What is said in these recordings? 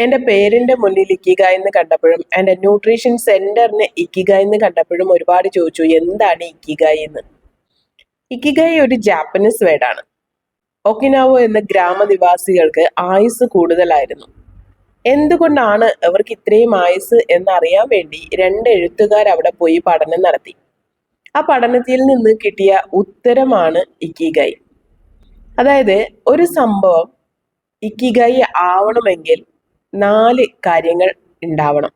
എൻ്റെ പേരിൻ്റെ മുന്നിൽ ഇക്കിഗ എന്ന് കണ്ടപ്പോഴും എൻ്റെ ന്യൂട്രീഷൻ സെന്ററിന് ഇക്കിഗ എന്ന് കണ്ടപ്പോഴും ഒരുപാട് ചോദിച്ചു എന്താണ് ഇക്കിഗ എന്ന്. ഇക്കിഗ ഒരു ജാപ്പനീസ് വേർഡാണ്. ഒക്കിനാവോ എന്ന ഗ്രാമനിവാസികൾക്ക് ആയുസ് കൂടുതലായിരുന്നു. എന്തുകൊണ്ടാണ് അവർക്ക് ഇത്രയും ആയുസ് എന്നറിയാൻ വേണ്ടി 2 എഴുത്തുകാർ അവിടെ പോയി പഠനം നടത്തി. ആ പഠനത്തിൽ നിന്ന് കിട്ടിയ ഉത്തരമാണ് ഇക്കിഗൈ. അതായത് ഒരു സംഭവം ഇക്കിഗൈ ആവണമെങ്കിൽ 4 കാര്യങ്ങൾ ഉണ്ടാവണം.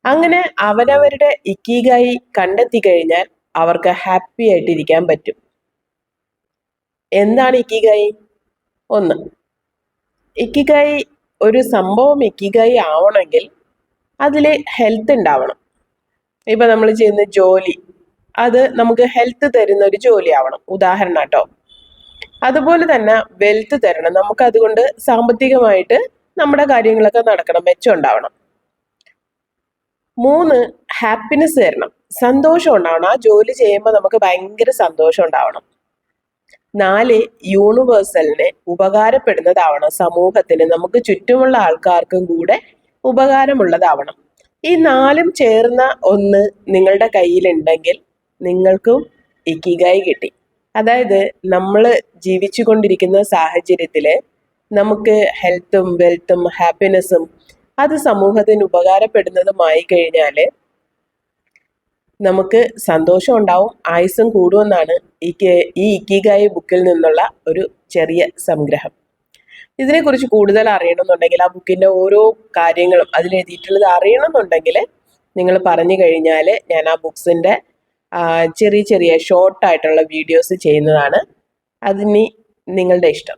അങ്ങനെ അവരവരുടെ ഇക്കിഗൈ കണ്ടെത്തി കഴിഞ്ഞാൽ അവർക്ക് ഹാപ്പി ആയിട്ടിരിക്കാൻ പറ്റും. എന്താണ് ഇക്കിഗൈ? 1, ഇക്കിഗൈ ഒരു സംഭവം ഇക്കിഗൈ ആവണമെങ്കിൽ അതിൽ ഹെൽത്ത് ഉണ്ടാവണം. ഇപ്പൊ നമ്മൾ ചെയ്യുന്ന ജോലി അത് നമുക്ക് ഹെൽത്ത് തരുന്ന ഒരു ജോലി ആവണം, ഉദാഹരണം കേട്ടോ. അതുപോലെ തന്നെ വെൽത്ത് തരണം, നമുക്ക് അതുകൊണ്ട് സാമ്പത്തികമായിട്ട് നമ്മുടെ കാര്യങ്ങളൊക്കെ നടക്കണം, മെച്ചം ഉണ്ടാവണം. 3, ഹാപ്പിനെസ് തരണം, സന്തോഷം ഉണ്ടാവണം. ആ ജോലി ചെയ്യുമ്പോൾ നമുക്ക് ഭയങ്കര സന്തോഷം ഉണ്ടാവണം. 4, യൂണിവേഴ്സലിനെ ഉപകാരപ്പെടുന്നതാവണം, സമൂഹത്തിന് നമുക്ക് ചുറ്റുമുള്ള ആൾക്കാർക്കും കൂടെ ഉപകാരമുള്ളതാവണം. ഈ 4ഉം ചേർന്ന ഒന്ന് നിങ്ങളുടെ കയ്യിലുണ്ടെങ്കിൽ നിങ്ങൾക്കും ഇക്കിഗൈ കിട്ടി. അതായത് നമ്മൾ ജീവിച്ചു കൊണ്ടിരിക്കുന്ന സാഹചര്യത്തില് നമുക്ക് ഹെൽത്തും വെൽത്തും ഹാപ്പിനെസ്സും അത് സമൂഹത്തിന് ഉപകാരപ്പെടുന്നതുമായി കഴിഞ്ഞാൽ നമുക്ക് സന്തോഷം ഉണ്ടാവും, ആയുസ്സും കൂടുമെന്നാണ് ഈ ഇക്കിഗൈ ബുക്കിൽ നിന്നുള്ള ഒരു ചെറിയ സംഗ്രഹം. ഇതിനെക്കുറിച്ച് കൂടുതൽ അറിയണമെന്നുണ്ടെങ്കിൽ ആ ബുക്കിൻ്റെ ഓരോ കാര്യങ്ങളും അതിലെഴുതിയിട്ടുള്ളത് അറിയണമെന്നുണ്ടെങ്കിൽ നിങ്ങൾ പറഞ്ഞു കഴിഞ്ഞാൽ ഞാൻ ആ ബുക്സിൻ്റെ ചെറിയ ചെറിയ ഷോർട്ടായിട്ടുള്ള വീഡിയോസ് ചെയ്യുന്നതാണ്. അതിന് നിങ്ങളുടെ ഇഷ്ടം.